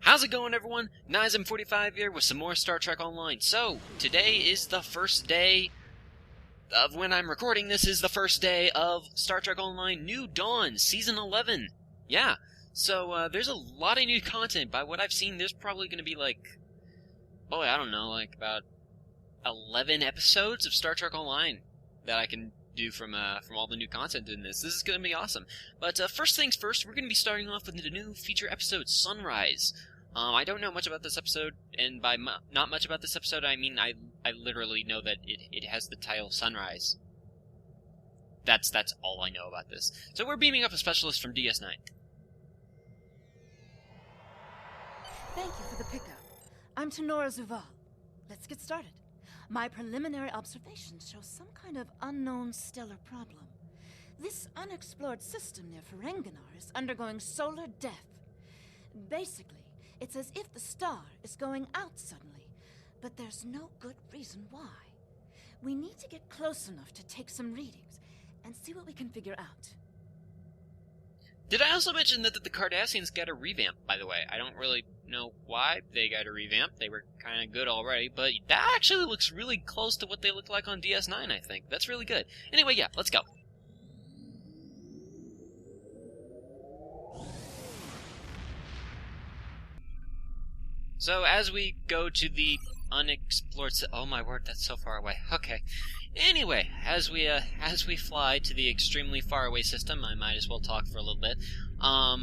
How's it going, everyone? Nyzam45 here with some more Star Trek Online. So, today is the first day of when I'm recording this is the first day of Star Trek Online New Dawn, Season 11. Yeah, so there's a lot of new content. By what I've seen, there's probably going to be like, oh, I don't know, like about 11 episodes of Star Trek Online that I can do from all the new content in this. This is going to be awesome. But first things first, we're going to be starting off with the new feature episode, Sunrise. I don't know much about this episode, and by not much about this episode, I mean I literally know that it has the title Sunrise. That's all I know about this. So we're beaming up a specialist from DS9. Thank you for the pickup. I'm Tenora Zuval. Let's get started. My preliminary observations show some kind of unknown stellar problem. This unexplored system near Ferenginar is undergoing solar death. Basically, it's as if the star is going out suddenly, but there's no good reason why. We need to get close enough to take some readings and see what we can figure out. Did I also mention that the Cardassians got a revamp, by the way? I don't really know why they got a revamp. They were kind of good already, but that actually looks really close to what they looked like on DS9, I think. That's really good. Anyway, yeah, let's go. So, as we go to the unexplored... Oh my word, that's so far away. Okay. Anyway, as we fly to the extremely far away system, I might as well talk for a little bit. I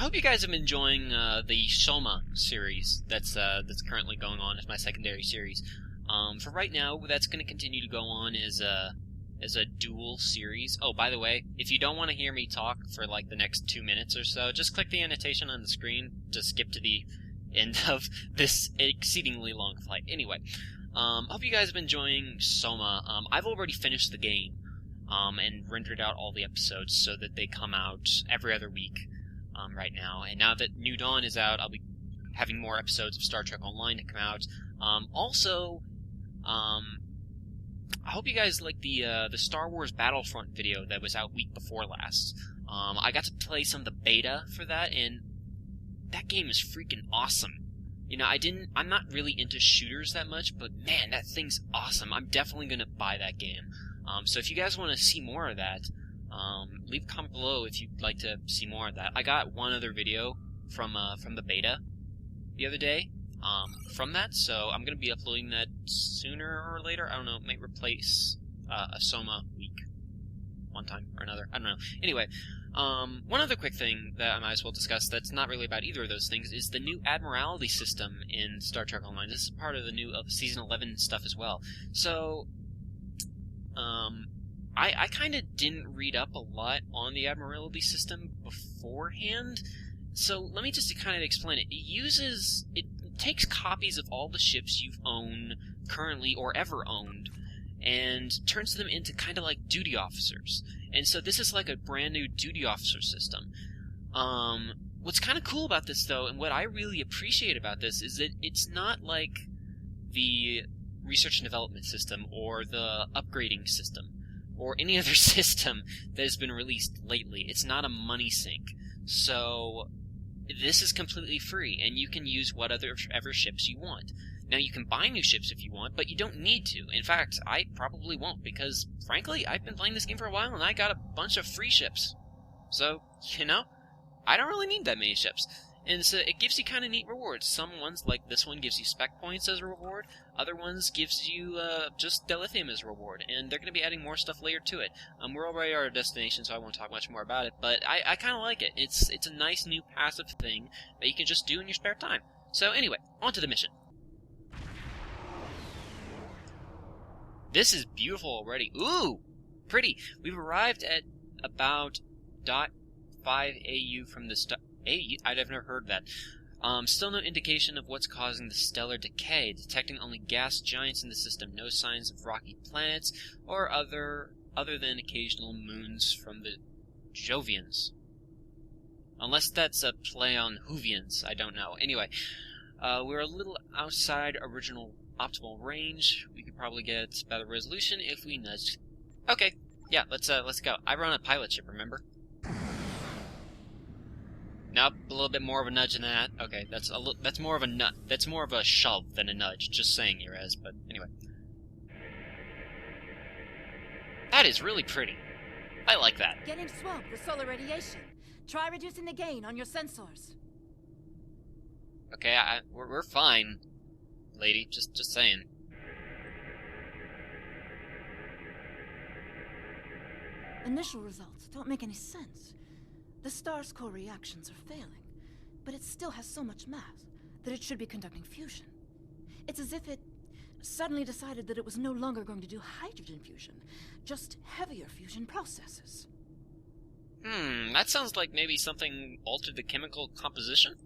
hope you guys have been enjoying the Soma series that's currently going on as my secondary series. For right now, that's going to continue to go on as a dual series. Oh, by the way, if you don't want to hear me talk for like the next 2 minutes or so, just click the annotation on the screen to skip to the end of this exceedingly long flight. Anyway, hope you guys have been enjoying Soma. I've already finished the game, and rendered out all the episodes so that they come out every other week, right now. And now that New Dawn is out, I'll be having more episodes of Star Trek Online to come out. Also, I hope you guys like the Star Wars Battlefront video that was out week before last. I got to play some of the beta for that, and that game is freaking awesome. You know, I'm not really into shooters that much, but man, that thing's awesome. I'm definitely gonna buy that game. So if you guys want to see more of that, leave a comment below if you'd like to see more of that. I got one other video from the beta the other day, from that, so I'm gonna be uploading that sooner or later. I don't know, it might replace a Soma week one time or another. I don't know. Anyway, one other quick thing that I might as well discuss that's not really about either of those things is the new Admiralty system in Star Trek Online. This is part of the new Season 11 stuff as well. So, I kind of didn't read up a lot on the Admiralty system beforehand, so let me just kind of explain it. It takes copies of all the ships you've owned currently or ever owned, and turns them into kind of like duty officers. And so this is like a brand new duty officer system. What's kind of cool about this, though, and what I really appreciate about this, is that it's not like the research and development system or the upgrading system or any other system that has been released lately. It's not a money sink. So this is completely free, and you can use whatever ships you want. Now, you can buy new ships if you want, but you don't need to. In fact, I probably won't, because, frankly, I've been playing this game for a while, and I got a bunch of free ships. So, you know, I don't really need that many ships. And so it gives you kind of neat rewards. Some ones, like this one, gives you spec points as a reward. Other ones gives you just dilithium as a reward. And they're going to be adding more stuff later to it. We're already at our destination, so I won't talk much more about it. But I kind of like it. It's a nice new passive thing that you can just do in your spare time. So anyway, on to the mission. This is beautiful already. Ooh! Pretty. We've arrived at about .5 AU from the star... I've never heard that. Still no indication of what's causing the stellar decay. Detecting only gas giants in the system. No signs of rocky planets or other than occasional moons from the Jovians. Unless that's a play on Whovians. I don't know. Anyway, we're a little outside original optimal range. We could probably get better resolution if we nudged. Okay, yeah, let's go. I run a pilot ship, remember? Nope, a little bit more of a nudge than that. Okay, that's more of a nut. That's more of a shove than a nudge. Just saying, Erez. But anyway, that is really pretty. I like that. Getting swamped with solar radiation. Try reducing the gain on your sensors. Okay, we're fine, lady. Just saying. Initial results don't make any sense. The star's core reactions are failing, but it still has so much mass that it should be conducting fusion. It's as if it suddenly decided that it was no longer going to do hydrogen fusion, just heavier fusion processes. That sounds like maybe something altered the chemical composition?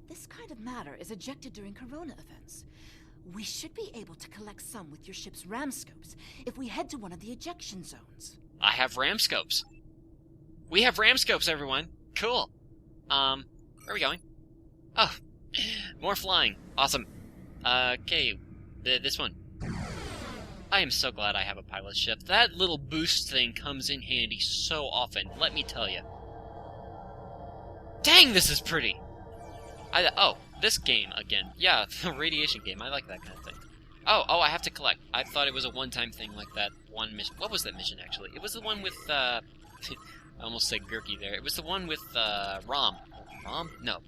This kind of matter is ejected during corona events. We should be able to collect some with your ship's ram scopes if we head to one of the ejection zones. I have ram scopes. We have ram scopes, everyone. Cool. Where are we going? Oh, more flying. Awesome. Okay, this one. I am so glad I have a pilot ship. That little boost thing comes in handy so often, let me tell you. Dang, this is pretty! Oh, this game again. Yeah, the radiation game. I like that kind of thing. Oh, I have to collect. I thought it was a one-time thing like that one mission. What was that mission, actually? It was the one with, I almost said Gurky there. It was the one with, Rom. Rom? No.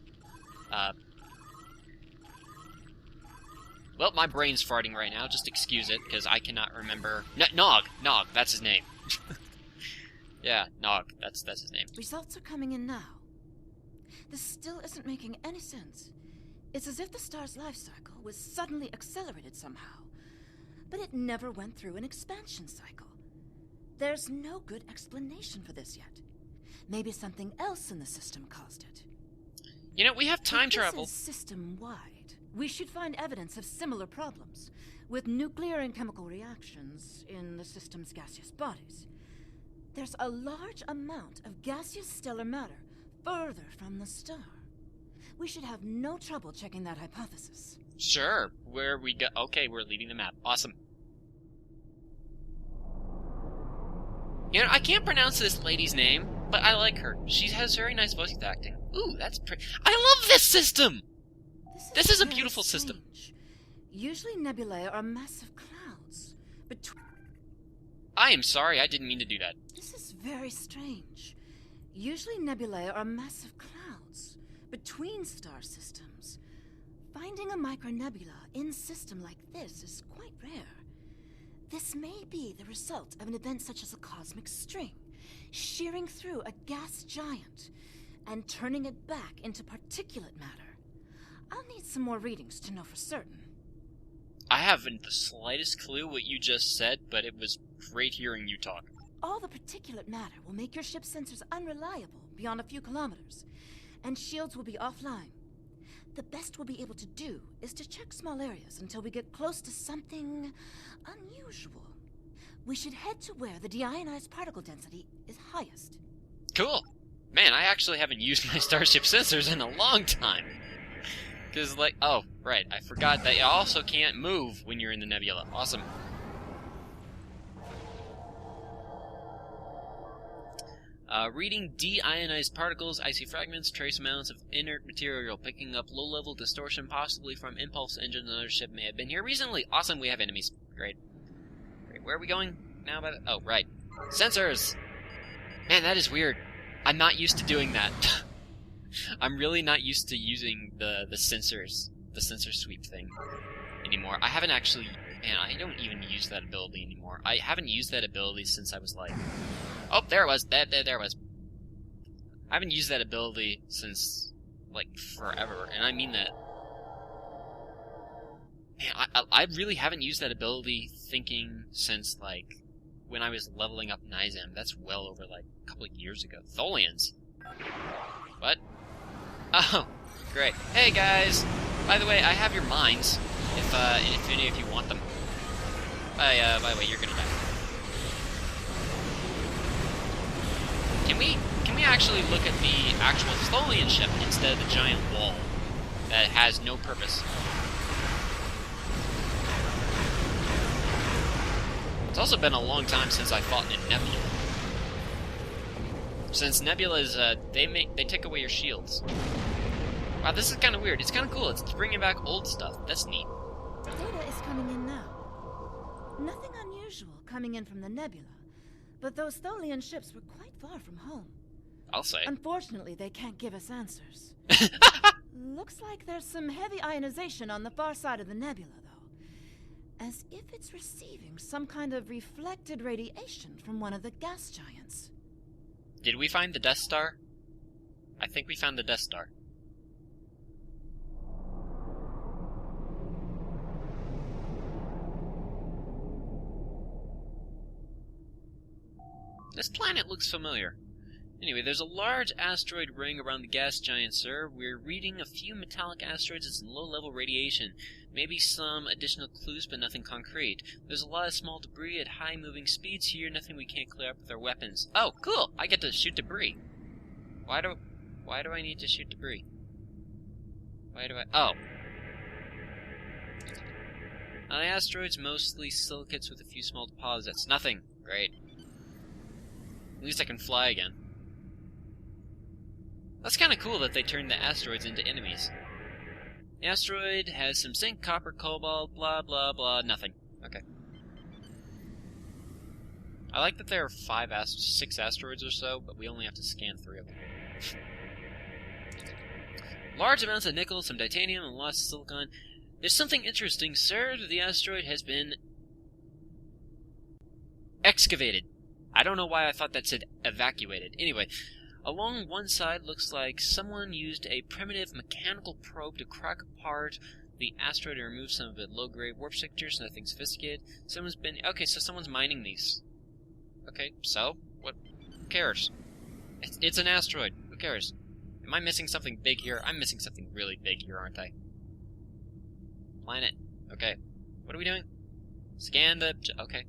Well, my brain's farting right now. Just excuse it, because I cannot remember. Nog! Nog, that's his name. Yeah, Nog. That's his name. Results are coming in now. This still isn't making any sense. It's as if the star's life cycle was suddenly accelerated somehow, but it never went through an expansion cycle. There's no good explanation for this yet. Maybe something else in the system caused it. You know, we have time travel. This is system-wide. We should find evidence of similar problems, with nuclear and chemical reactions in the system's gaseous bodies. There's a large amount of gaseous stellar matter further from the star. We should have no trouble checking that hypothesis. Sure. Where we go? Okay, we're leaving the map. Awesome. You know, I can't pronounce this lady's name, but I like her. She has very nice voice acting. Ooh, that's pretty. I love this system! This is a beautiful system. Usually nebulae are massive clouds, but I am sorry, I didn't mean to do that. This is very strange. Usually nebulae are massive clouds between star systems. Finding a micronebula in a system like this is quite rare. This may be the result of an event such as a cosmic string, shearing through a gas giant and turning it back into particulate matter. I'll need some more readings to know for certain. I haven't the slightest clue what you just said, but it was great hearing you talk. All the particulate matter will make your ship's sensors unreliable beyond a few kilometers, and shields will be offline. The best we'll be able to do is to check small areas until we get close to something unusual. We should head to where the deionized particle density is highest. Cool. Man, I actually haven't used my starship sensors in a long time. Because, like, oh, right, I forgot that you also can't move when you're in the nebula. Awesome. Reading deionized particles, icy fragments, trace amounts of inert material, picking up low-level distortion, possibly from impulse engine. Another ship may have been here recently. Awesome, we have enemies. Great. Great. Where are we going now? Oh, right. Sensors! Man, that is weird. I'm not used to doing that. I'm really not used to using the sensors, the sensor sweep thing anymore. I haven't actually... Man, I don't even use that ability anymore. I haven't used that ability since I was like... Oh, there it was. There it was. I haven't used that ability since, like, forever, and I mean that. Man, I really haven't used that ability thinking since, like, when I was leveling up Nyzam. That's well over, like, a couple of years ago. Tholians. What? Oh, great. Hey, guys! By the way, I have your mines, if any of you want them. By the way, you're gonna die. Can we actually look at the actual Tholian ship instead of the giant wall that has no purpose? It's also been a long time since I fought in Nebula. Since Nebula's, they take away your shields. Wow, this is kind of weird. It's kind of cool. It's bringing back old stuff. That's neat. Data is coming in now. Nothing unusual coming in from the nebula, but those Tholian ships were quite far from home. I'll say. Unfortunately, they can't give us answers. Looks like there's some heavy ionization on the far side of the nebula, though. As if it's receiving some kind of reflected radiation from one of the gas giants. Did we find the Death Star? I think we found the Death Star. This planet looks familiar. Anyway, there's a large asteroid ring around the gas giant, sir. We're reading a few metallic asteroids with low-level radiation. Maybe some additional clues, but nothing concrete. There's a lot of small debris at high moving speeds here, nothing we can't clear up with our weapons. Oh, cool! I get to shoot debris. Why do I need to shoot debris? Oh. The asteroids mostly silicates with a few small deposits. Nothing. Great. At least I can fly again. That's kind of cool that they turned the asteroids into enemies. The asteroid has some zinc, copper, cobalt, blah, blah, blah, nothing. Okay. I like that there are 6 asteroids or so, but we only have to scan 3 of them. Large amounts of nickel, some titanium, and lots of silicon. There's something interesting, sir. The asteroid has been excavated. I don't know why I thought that said evacuated. Anyway, along one side looks like someone used a primitive mechanical probe to crack apart the asteroid and remove some of it. Low-grade warp signatures, nothing sophisticated. Okay, so someone's mining these. Okay, so? What? Who cares? It's an asteroid. Who cares? Am I missing something big here? I'm missing something really big here, aren't I? Planet. Okay. What are we doing? Scan the... Okay.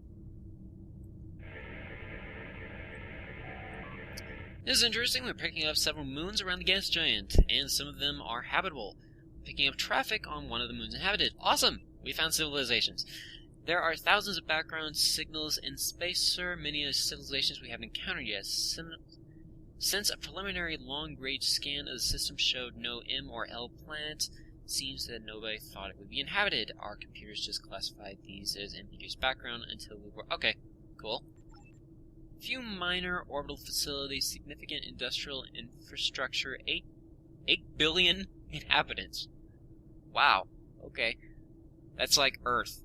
This is interesting. We're picking up several moons around the gas giant, and some of them are habitable. Picking up traffic on one of the moons inhabited. Awesome! We found civilizations. There are thousands of background signals in space, sir. Many of the civilizations we haven't encountered yet. Since a preliminary long-range scan of the system showed no M or L planets, it seems that nobody thought it would be inhabited. Our computers just classified these as ambiguous background until we were... Okay, cool. Few minor orbital facilities, significant industrial infrastructure, 8 billion inhabitants. Wow, okay. That's like Earth.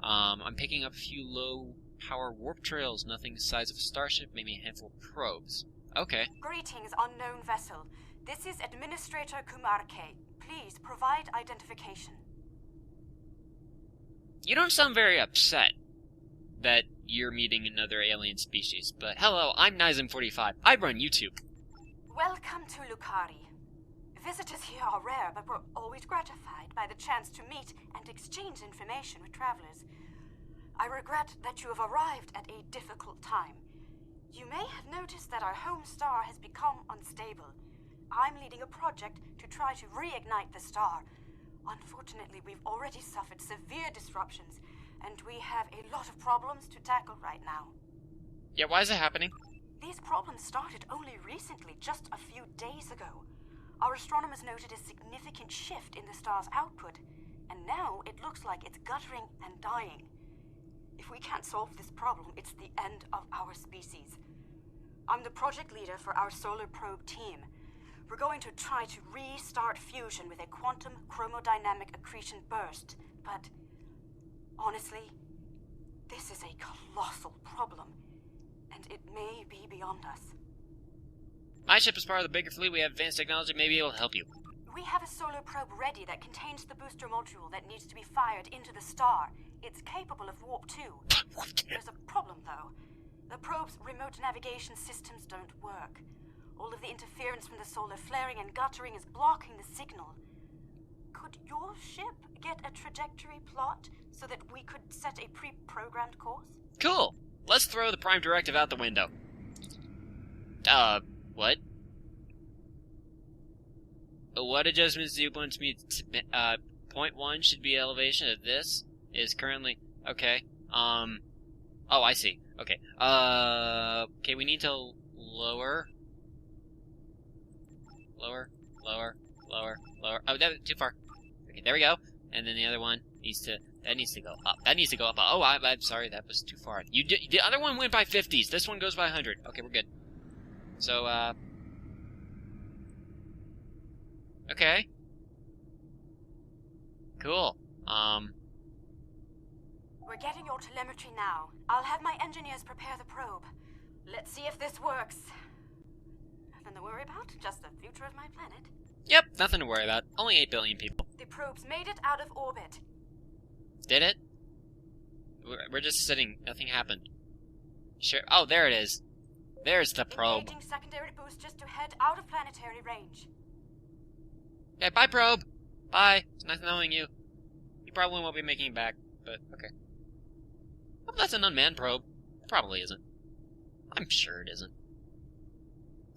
I'm picking up a few low-power warp trails, nothing the size of a starship, maybe a handful of probes. Okay. Greetings, unknown vessel. This is Administrator Kumarke. Please provide identification. You don't sound very upset that you're meeting another alien species, but hello, I'm Nyzam45. I run YouTube. Welcome to Lukari. Visitors here are rare, but we're always gratified by the chance to meet and exchange information with travelers. I regret that you have arrived at a difficult time. You may have noticed that our home star has become unstable. I'm leading a project to try to reignite the star. Unfortunately, we've already suffered severe disruptions, and we have a lot of problems to tackle right now. Yeah, why is it happening? These problems started only recently, just a few days ago. Our astronomers noted a significant shift in the star's output, and now it looks like it's guttering and dying. If we can't solve this problem, it's the end of our species. I'm the project leader for our solar probe team. We're going to try to restart fusion with a quantum chromodynamic accretion burst, but honestly, this is a colossal problem, and it may be beyond us. My ship is part of the bigger fleet. We have advanced technology. Maybe it'll help you. We have a solar probe ready that contains the booster module that needs to be fired into the star. It's capable of Warp 2. There's a problem, though. The probe's remote navigation systems don't work. All of the interference from the solar flaring and guttering is blocking the signal. Could your ship get a trajectory plot so that we could set a pre-programmed course? Cool. Let's throw the prime directive out the window. What? What adjustments do you want me to... Point 1 should be elevation of this. Is currently... Okay. Oh, I see. Okay. Okay, we need to lower. Lower, lower, lower, lower. Oh, that too far. Okay, there we go. And then the other one needs to go up. That needs to go up. Oh, I'm sorry, that was too far. The other one went by 50s. This one goes by 100. Okay, we're good. So, okay. Cool. We're getting your telemetry now. I'll have my engineers prepare the probe. Let's see if this works. Nothing to worry about, just the future of my planet. Yep, nothing to worry about. Only 8 billion people. The probe's made it out of orbit. Did it? We're just sitting. Nothing happened. Sure. Oh, there it is. There's the probe. Engaging secondary boosters to head out of planetary range. Okay, bye, probe. Bye. It's nice knowing you. You probably won't be making it back, but okay. Hope that's an unmanned probe. It probably isn't. I'm sure it isn't.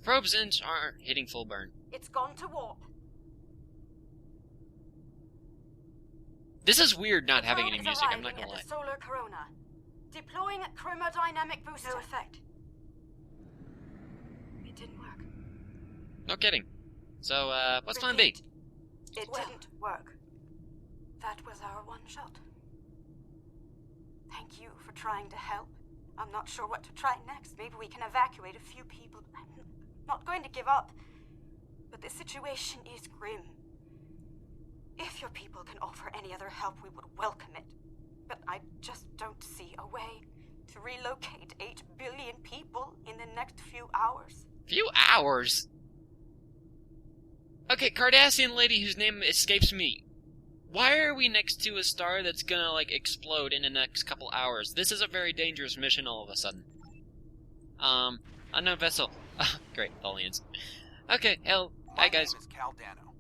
Probe's engines are hitting full burn. It's gone to warp. This is weird not having any music, I'm not gonna lie. The solar corona. Deploying chromodynamic booster. No effect. It didn't work. No kidding. So, what's plan B? It didn't work. That was our one shot. Thank you for trying to help. I'm not sure what to try next. Maybe we can evacuate a few people. I'm not going to give up. But the situation is grim. If your people can offer any other help, we would welcome it. But I just don't see a way to relocate 8 billion people in the next few hours. Few hours? Okay, Cardassian lady whose name escapes me. Why are we next to a star that's gonna, like, explode in the next couple hours? This is a very dangerous mission all of a sudden. Unknown vessel. Great, aliens. Okay, hell, hi guys. My name is Caldano.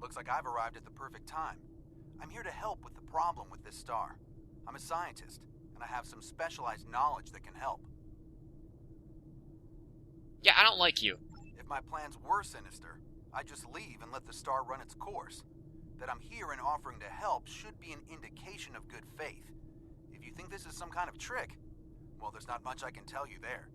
Looks like I've arrived at the perfect time. I'm here to help with the problem with this star. I'm a scientist, and I have some specialized knowledge that can help. Yeah, I don't like you. If my plans were sinister, I'd just leave and let the star run its course. That I'm here and offering to help should be an indication of good faith. If you think this is some kind of trick, well, there's not much I can tell you there.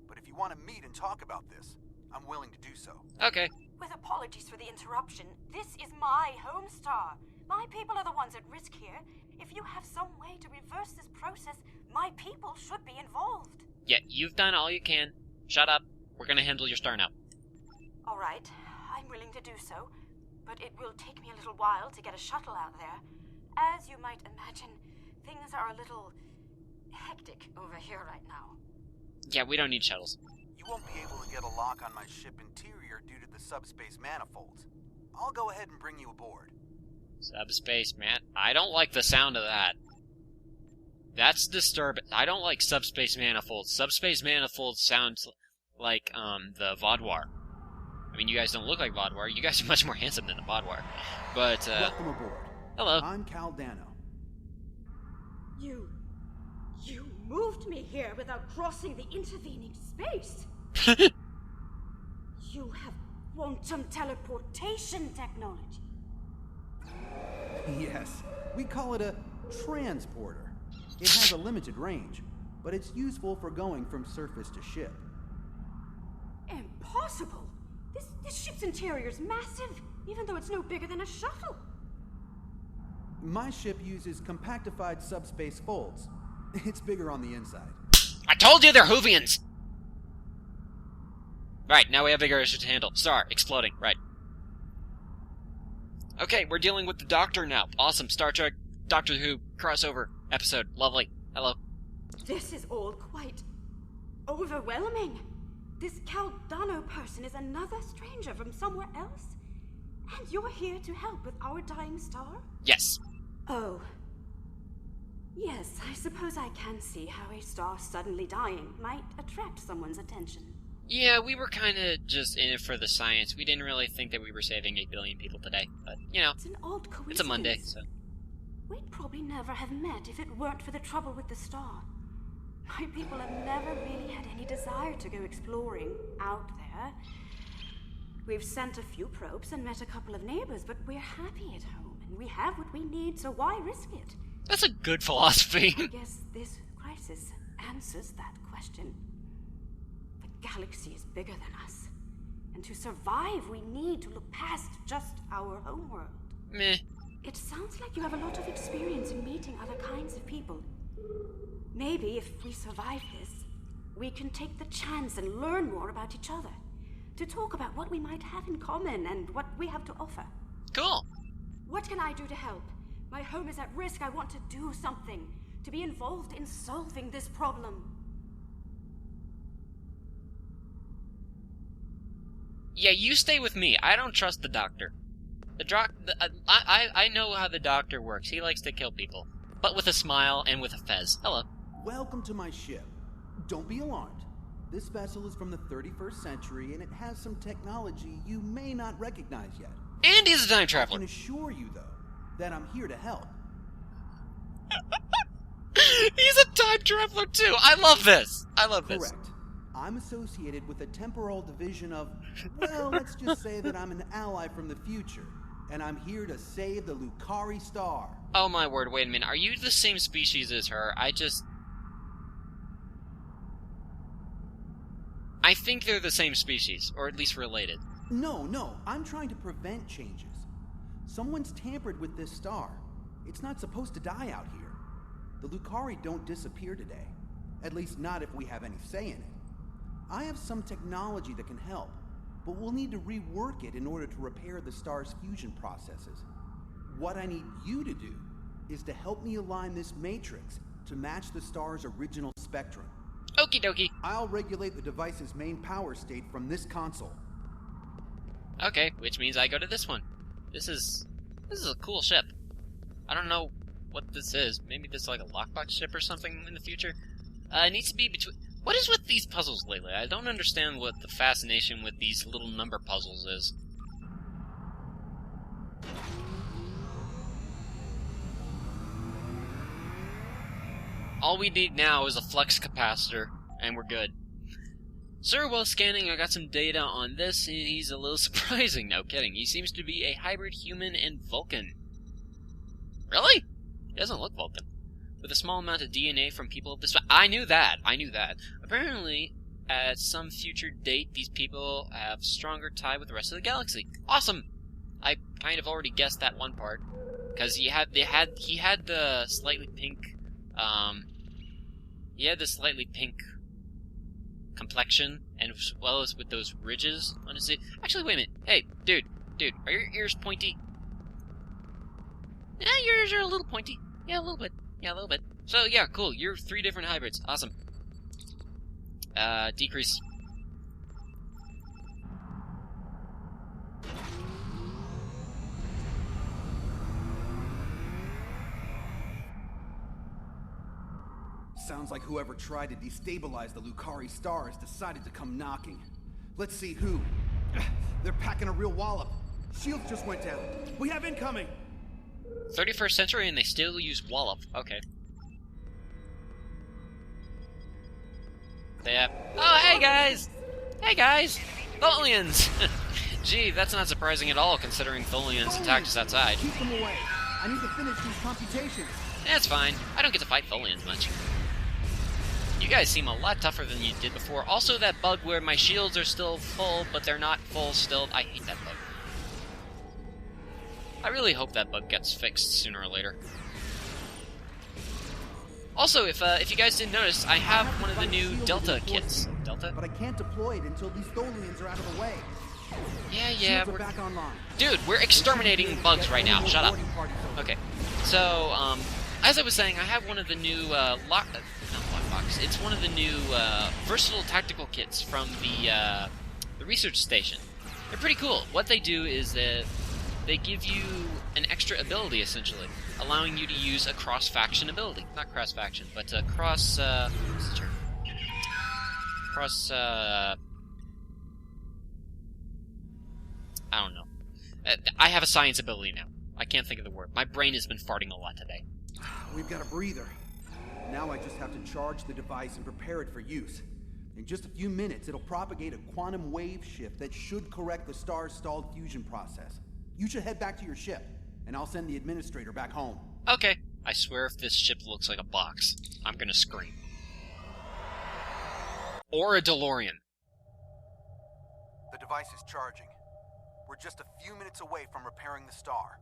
But if you want to meet and talk about this, I'm willing to do so. Okay. With apologies for the interruption, this is my home star. My people are the ones at risk here. If you have some way to reverse this process, my people should be involved. Yeah, you've done all you can. Shut up. We're gonna handle your star now. All right, I'm willing to do so, but it will take me a little while to get a shuttle out there. As you might imagine, things are a little hectic over here right now. Yeah, we don't need shuttles. You won't be able to get a lock on my ship interior due to the subspace manifolds. I'll go ahead and bring you aboard. Subspace man. I don't like the sound of that. That's disturbing. I don't like subspace manifolds. Subspace manifolds sound like, the Vaudouar. I mean, you guys don't look like Vaudouar. You guys are much more handsome than the Vaudouar. But, Welcome aboard. Hello. I'm Caldano. You moved me here without crossing the intervening space. You have quantum teleportation technology. Yes, we call it a transporter. It has a limited range, but it's useful for going from surface to ship. Impossible! This ship's interior is massive, even though it's no bigger than a shuttle. My ship uses compactified subspace folds. It's bigger on the inside. I told you they're Hoovians! Right, now we have bigger issues to handle. Star, exploding, right. Okay, we're dealing with the Doctor now. Awesome, Star Trek, Doctor Who, crossover episode. Lovely. Hello. This is all quite overwhelming. This Caldano person is another stranger from somewhere else? And you're here to help with our dying star? Yes. Oh. Yes, I suppose I can see how a star suddenly dying might attract someone's attention. Yeah, we were kind of just in it for the science. We didn't really think that we were saving 8 billion people today. But, you know, It's an odd coincidence. it's a Monday, so... We'd probably never have met if it weren't for the trouble with the star. My people have never really had any desire to go exploring out there. We've sent a few probes and met a couple of neighbors, but we're happy at home, and we have what we need, so why risk it? That's a good philosophy. I guess this crisis answers that question. The galaxy is bigger than us. And to survive, we need to look past just our homeworld. Meh. It sounds like you have a lot of experience in meeting other kinds of people. Maybe if we survive this, we can take the chance and learn more about each other. To talk about what we might have in common and what we have to offer. Cool. What can I do to help? My home is at risk. I want to do something. To be involved in solving this problem. Yeah, you stay with me. I don't trust the doctor. I know how the doctor works. He likes to kill people. But with a smile and with a fez. Hello. Welcome to my ship. Don't be alarmed. This vessel is from the 31st century, and it has some technology you may not recognize yet. And he's a time I traveler. can assure you, though, that I'm here to help. He's a time traveler, too. I love this. I love this. Correct. I'm associated with a temporal division of, well, let's just say that I'm an ally from the future, and I'm here to save the Lucari star. Oh my word, wait a minute. Are you the same species as her? I think they're the same species, or at least related. No, I'm trying to prevent changes. Someone's tampered with this star. It's not supposed to die out here. The Lucari don't disappear today. At least not if we have any say in it. I have some technology that can help, but we'll need to rework it in order to repair the star's fusion processes. What I need you to do is to help me align this matrix to match the star's original spectrum. Okie dokie. I'll regulate the device's main power state from this console. Okay, which means I go to this one. This is a cool ship. I don't know what this is. Maybe this is like a lockbox ship or something in the future. It needs to be between... What is with these puzzles lately? I don't understand what the fascination with these little number puzzles is. All we need now is a flux capacitor, and we're good. Sir, while scanning, I got some data on this, and he's a little surprising. No kidding. He seems to be a hybrid human and Vulcan. Really? He doesn't look Vulcan. With a small amount of DNA from people of this... I knew that. Apparently, at some future date, these people have stronger tie with the rest of the galaxy. Awesome! I kind of already guessed that one part. Because he had the slightly pink... he had the slightly pink complexion, and as well as with those ridges on his... Actually, wait a minute. Hey, dude, are your ears pointy? Yeah, your ears are a little pointy. Yeah, a little bit. So, yeah, cool. You're 3 different hybrids. Awesome. Decrease. Sounds like whoever tried to destabilize the Lucari star has decided to come knocking. Let's see who. They're packing a real wallop. Shields just went down. We have incoming! 31st century and they still use wallop. Okay. Yeah. Oh, hey guys! Tholians! Gee, that's not surprising at all, considering Tholians attacked us outside. Keep them away. I need to finish these computations. That's fine. I don't get to fight Tholians much. You guys seem a lot tougher than you did before. Also, that bug where my shields are still full, but they're not full still. I hate that bug. I really hope that bug gets fixed sooner or later. Also, if you guys didn't notice, I have one of the new Delta kits. Delta? But I can't deploy it until these Tholians are out of the way. Yeah, we're back online. Dude, we're exterminating bugs right now. Shut up. Okay. So, as I was saying, I have one of the new not lockbox. It's one of the new versatile tactical kits from the research station. They're pretty cool. What they do is that they give you an extra ability, essentially, allowing you to use a cross-faction ability. Not cross-faction, but cross... what's the term? Cross... I don't know. I have a science ability now. I can't think of the word. My brain has been farting a lot today. We've got a breather. Now I just have to charge the device and prepare it for use. In just a few minutes, it'll propagate a quantum wave shift that should correct the star's stalled fusion process. You should head back to your ship, and I'll send the administrator back home. Okay. I swear if this ship looks like a box, I'm gonna scream. Or a DeLorean. The device is charging. We're just a few minutes away from repairing the star.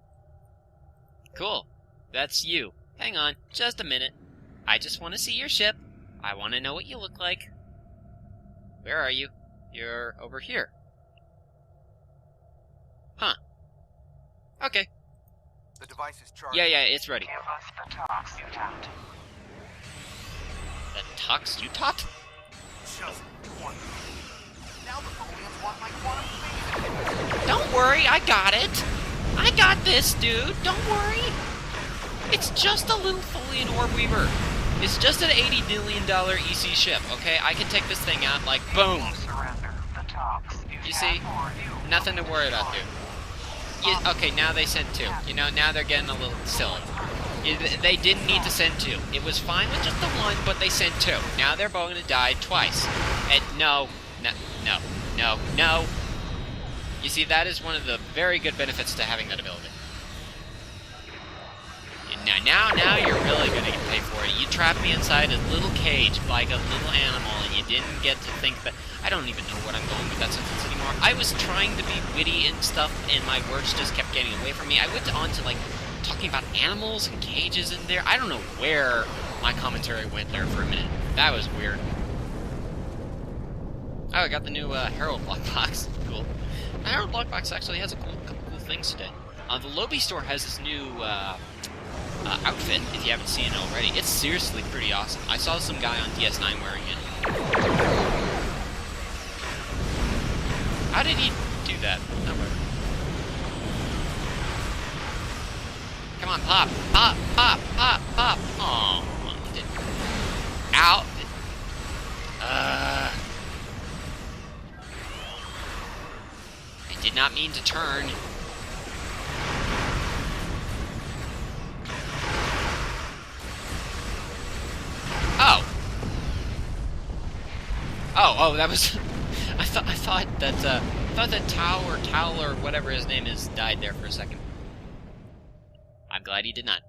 Cool. That's you. Hang on, just a minute. I just want to see your ship. I want to know what you look like. Where are you? You're over here. Huh. Okay. The device is charging. Yeah, it's ready. Give us the tox mutant. The tox mutant? Just one. Now the Folians want my quantum phase. Don't worry, I got it. I got this, dude. Don't worry. It's just a little Folian orb weaver. It's just an $80 million EC ship, okay? I can take this thing out like boom. Surrender the tox. You see? Nothing to worry about, dude. Okay, now they sent 2. You know, now they're getting a little silly. They didn't need to send 2. It was fine with just the 1, but they sent 2. Now they're going to die twice. And no. You see, that is one of the very good benefits to having that ability. Now you're really going to pay for it. You trapped me inside a little cage like a little animal, and you didn't get to think that... I don't even know what I'm going with that sentence anymore. I was trying to be witty and stuff, and my words just kept getting away from me. I went on to, like, talking about animals and cages in there. I don't know where my commentary went there for a minute. That was weird. Oh, I got the new Herald Block Box. Cool. The Herald Block Box actually has a couple cool things today. The Lobby store has this new outfit, if you haven't seen it already. It's seriously pretty awesome. I saw some guy on DS9 wearing it. How did he do that? Oh, come on, pop! Oh, ow! I did not mean to turn. Oh, that was... I thought that Tal or whatever his name is died there for a second. I'm glad he did not.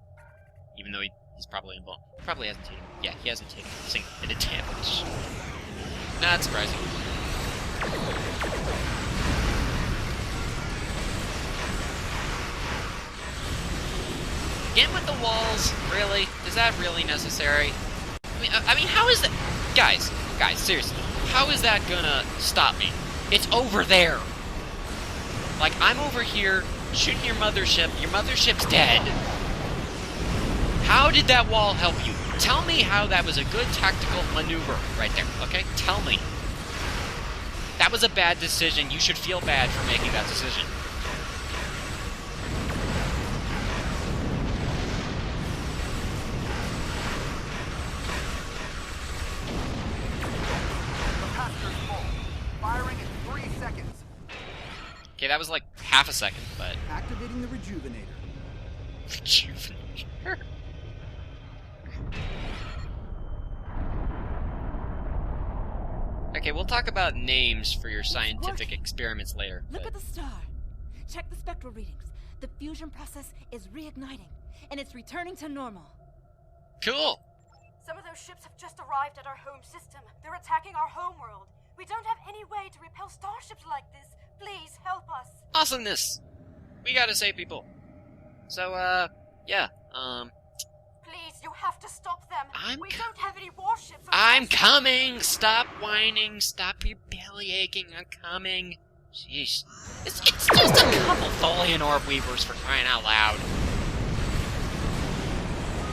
Even though he's probably involved. Probably hasn't taken... Yeah, he hasn't taken a single bit of damage. Not surprising. Again with the walls? Really? Is that really necessary? I mean, how is that... Guys, seriously. How is that gonna stop me? It's over there. Like, I'm over here shooting your mothership. Your mothership's dead. How did that wall help you? Tell me how that was a good tactical maneuver right there, okay? Tell me. That was a bad decision. You should feel bad for making that decision. Okay, that was like half a second, but... Activating the rejuvenator. Rejuvenator? Okay, we'll talk about names for your scientific experiments later. Look at the star. Check the spectral readings. The fusion process is reigniting, and it's returning to normal. Cool! Some of those ships have just arrived at our home system. They're attacking our homeworld. We don't have any way to repel starships like this. Please help us. Awesomeness! We gotta save people. So, yeah, Please, you have to stop them. We don't have any warships. I'm coming! Stop whining, stop your belly aching, I'm coming. Jeez. It's just a couple Tholian orb weavers for crying out loud.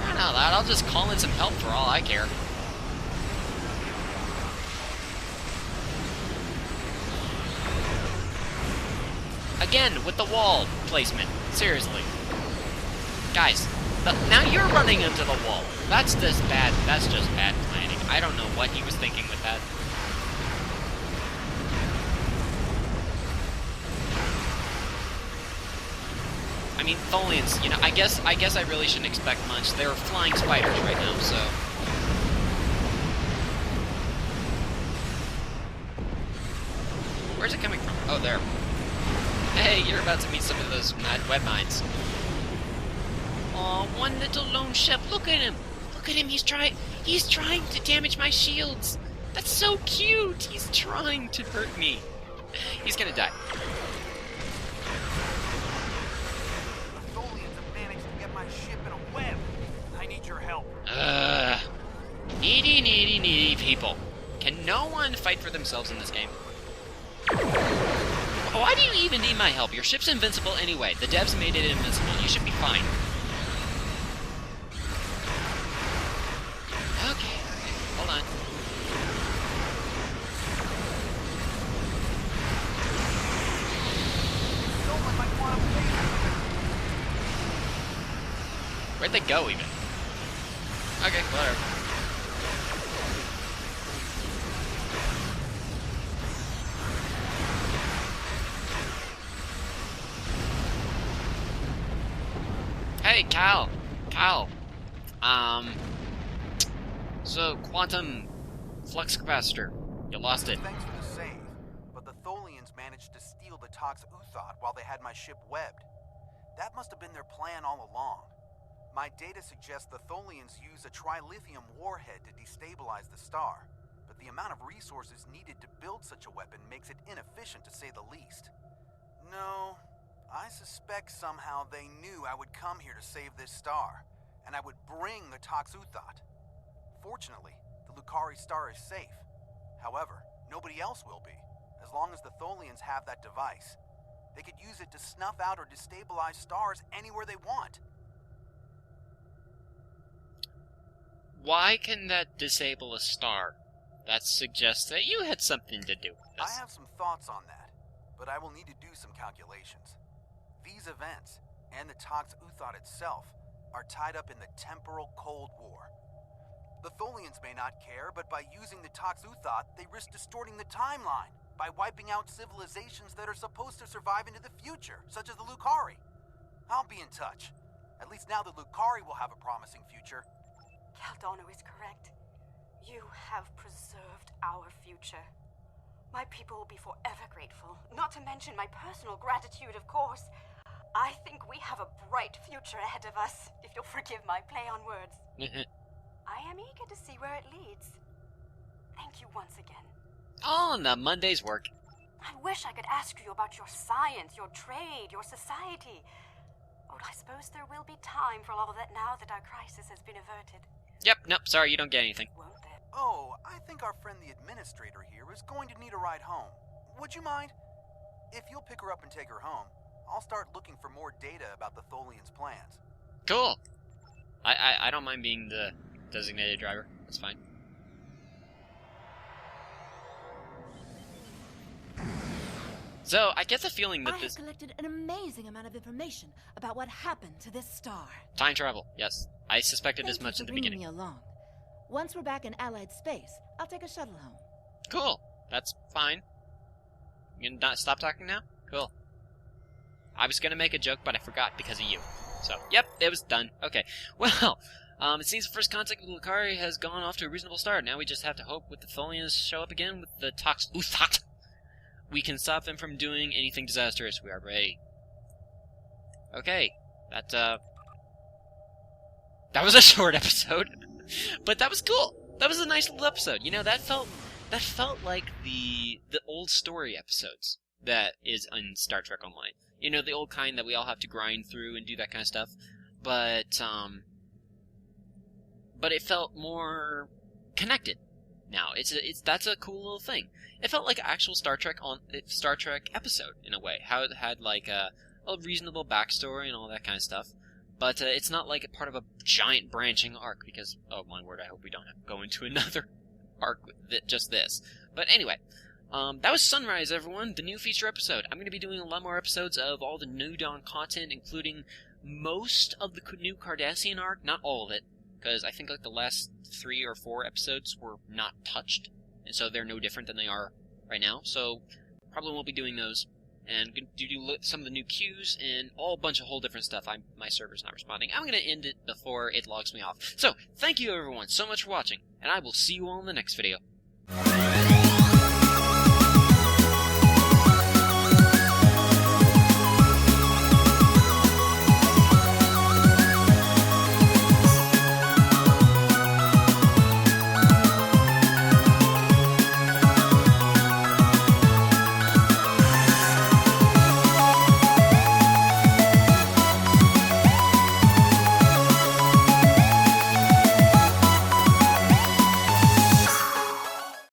Crying out loud, I'll just call in some help for all I care. Again, with the wall placement. Seriously. Guys, now you're running into the wall. That's just bad planning. I don't know what he was thinking with that. I mean, Tholians, you know, I guess I really shouldn't expect much. They're flying spiders right now, so... Where's it coming from? Oh, there. Hey, you're about to meet some of those web mines. Aw, one little lone ship. Look at him. Look at him. He's trying to damage my shields. That's so cute. He's trying to hurt me. He's gonna die. The Tholians have managed to get my ship in a web. I need your help. Needy people. Can no one fight for themselves in this game? Why do you even need my help? Your ship's invincible anyway. The devs made it invincible. You should be fine. Okay. Hold on. Don't let my quantum phase. Where'd they go, even? Okay, whatever. Hey, Cal. So, quantum flux capacitor. You lost it. Thanks for the save, but the Tholians managed to steal the Tox Uthot while they had my ship webbed. That must have been their plan all along. My data suggests the Tholians use a trilithium warhead to destabilize the star, but the amount of resources needed to build such a weapon makes it inefficient to say the least. No, I suspect somehow they knew I would come here to save this star, and I would bring the Tox Uthot. Fortunately, the Lucari star is safe. However, nobody else will be, as long as the Tholians have that device. They could use it to snuff out or destabilize stars anywhere they want. Why can that disable a star? That suggests that you had something to do with this. I have some thoughts on that, but I will need to do some calculations. These events, and the Tox Uthot itself, are tied up in the temporal Cold War. The Tholians may not care, but by using the Tox Uthot, they risk distorting the timeline by wiping out civilizations that are supposed to survive into the future, such as the Lucari. I'll be in touch. At least now the Lucari will have a promising future. Caldano is correct. You have preserved our future. My people will be forever grateful, not to mention my personal gratitude, of course. I think we have a bright future ahead of us, if you'll forgive my play on words. I am eager to see where it leads. Thank you once again. Oh, now Monday's work. I wish I could ask you about your science, your trade, your society. But I suppose there will be time for all of that now that our crisis has been averted. Yep, nope, sorry, you don't get anything. Won't there? Oh, I think our friend the administrator here is going to need a ride home. Would you mind? If you'll pick her up and take her home, I'll start looking for more data about the Tholians' plans. Cool. I don't mind being the designated driver. That's fine. So, I get the feeling that I have collected an amazing amount of information about what happened to this star. Time travel, yes. I suspected as much in the beginning. Me along. Once we're back in Allied space, I'll take a shuttle home. Cool. That's fine. You can not stop talking now? Cool. I was gonna make a joke, but I forgot because of you. So, yep, it was done. Okay. Well, it seems the first contact with Lucari has gone off to a reasonable start. Now we just have to hope with the Tholians show up again with the Tox Uthot. We can stop them from doing anything disastrous. We are ready. Okay. That was a short episode. But that was cool. That was a nice little episode. You know, that felt like the old story episodes that is in Star Trek Online. You know, the old kind that we all have to grind through and do that kind of stuff. But it felt more connected. Now, that's a cool little thing. It felt like an actual Star Trek episode, in a way. How it had, like, a reasonable backstory and all that kind of stuff. But it's not like a part of a giant branching arc, because, oh my word, I hope we don't have to go into another arc with just this. But anyway, that was Sunrise, everyone, the new feature episode. I'm going to be doing a lot more episodes of all the New Dawn content, including most of the new Cardassian arc, not all of it, because I think like the last 3 or 4 episodes were not touched, and so they're no different than they are right now, so probably won't be doing those. And going to do some of the new queues and a whole different stuff. My server's not responding. I'm going to end it before it logs me off. So, thank you everyone so much for watching, and I will see you all in the next video.